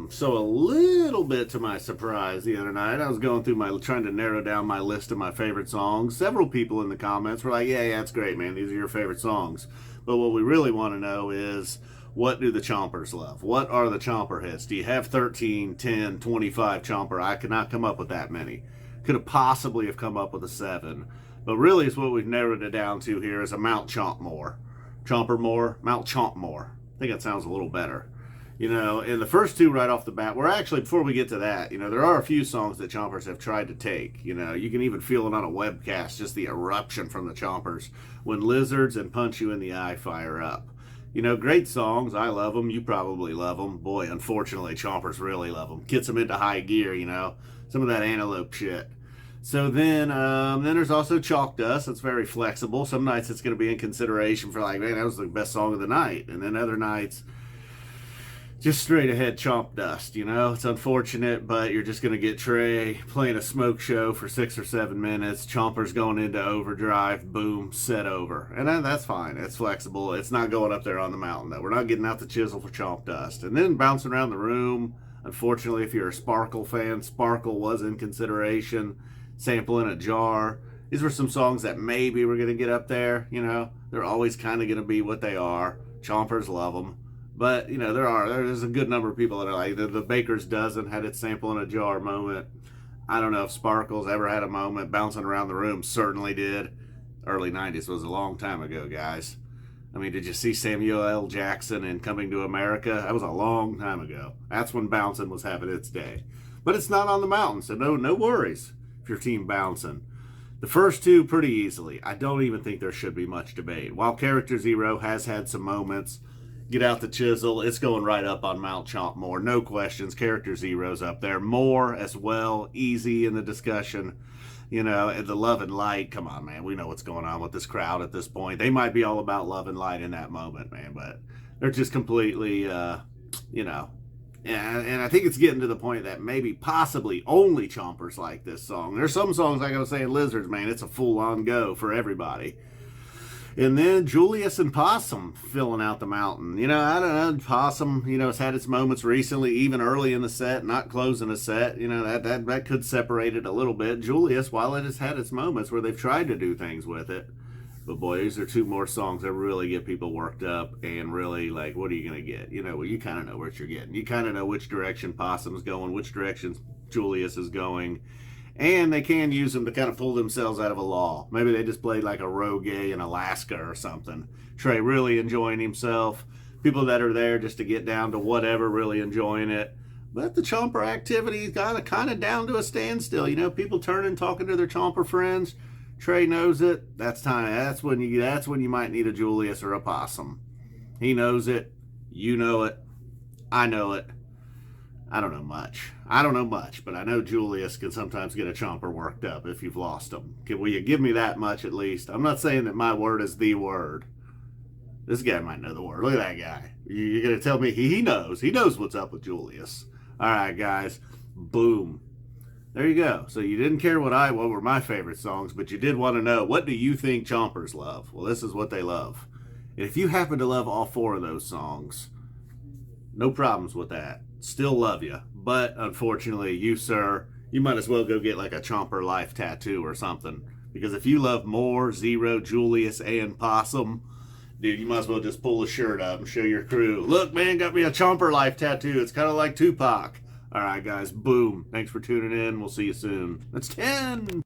So a little bit to my surprise the other night, I was going through trying to narrow down my list of my favorite songs. Several people in the comments were like, yeah, that's great, man. These are your favorite songs. But what we really want to know is, what do the Chompers love? What are the Chomper hits? Do you have 13, 10, 25 Chomper? I could not come up with that many. Could have possibly have come up with a 7. But really, it's what we've narrowed it down to here is a Mount Chompmore. Chompmore, Mount Chompmore. I think that sounds a little better. You know, and the first two right off the bat, we're actually, before we get to that, you know, there are a few songs that Chompers have tried to take. You know, you can even feel it on a webcast, just the eruption from the Chompers when Lizards and Punch You in the Eye fire up. You know, great songs. I love them. You probably love them. Boy, unfortunately, Chompers really love them. Gets them into high gear, you know, some of that antelope shit. So then there's also Chalk Dust. It's very flexible. Some nights it's going to be in consideration for like, man, that was the best song of the night. And then other nights, just straight ahead Chomp Dust, you know. It's unfortunate, but you're just going to get Trey playing a smoke show for 6 or 7 minutes. Chompers going into overdrive, boom, set over. And that's fine. It's flexible. It's not going up there on the mountain, though. We're not getting out the chisel for Chomp Dust. And then bouncing around the room, unfortunately, if you're a Sparkle fan, Sparkle was in consideration. Sample in a Jar. These were some songs that maybe we're going to get up there, you know. They're always kind of going to be what they are. Chompers love them. But, you know, there's a good number of people that are like, the Baker's Dozen had its Sample in a Jar moment. I don't know if Sparkle's ever had a moment. Bouncing Around the Room certainly did. Early 90s was a long time ago, guys. I mean, did you see Samuel L. Jackson in Coming to America? That was a long time ago. That's when bouncing was having its day. But it's not on the mountain, so no worries if your team bouncing. The first two pretty easily. I don't even think there should be much debate. While Character Zero has had some moments, get out the chisel, it's going right up on Mount Chompmore. No questions. Character Zero's up there. More as well. Easy in the discussion. You know, and the Love and Light. Come on, man. We know what's going on with this crowd at this point. They might be all about love and light in that moment, man. But they're just completely, you know. And I think it's getting to the point that maybe possibly only Chompers like this song. There's some songs, like I was saying, Lizards, man. It's a full-on go for everybody. And then Julius and Possum filling out the mountain. You know, I don't know. Possum, you know, has had its moments recently, even early in the set, not closing a set. You know, that could separate it a little bit. Julius, while it has had its moments where they've tried to do things with it. But boy, these are two more songs that really get people worked up and really like, what are you going to get? You know, well, you kind of know what you're getting. You kind of know which direction Possum's going, which direction Julius is going. And they can use them to kind of pull themselves out of a law. Maybe they just played like a reggae in Alaska or something. Trey really enjoying himself. People that are there just to get down to whatever, really enjoying it. But the Chomper activity got kind of down to a standstill. You know, people turning, talking to their Chomper friends. Trey knows it. That's when you might need a Julius or a Possum. He knows it. You know it. I know it. I don't know much, but I know Julius can sometimes get a Chomper worked up if you've lost him. Will you give me that much at least? I'm not saying that my word is the word. This guy might know the word. Look at that guy. You're going to tell me he knows. He knows what's up with Julius. All right, guys. Boom. There you go. So you didn't care what were my favorite songs, but you did want to know, what do you think Chompers love? Well, this is what they love. And if you happen to love all 4 of those songs, no problems with that. Still love you. But unfortunately, you, sir, you might as well go get like a Chomper Life tattoo or something. Because if you love More, Zero, Julius, and Possum, dude, you might as well just pull the shirt up and show your crew. Look, man, got me a Chomper Life tattoo. It's kind of like Tupac. All right, guys, boom. Thanks for tuning in. We'll see you soon. That's 10.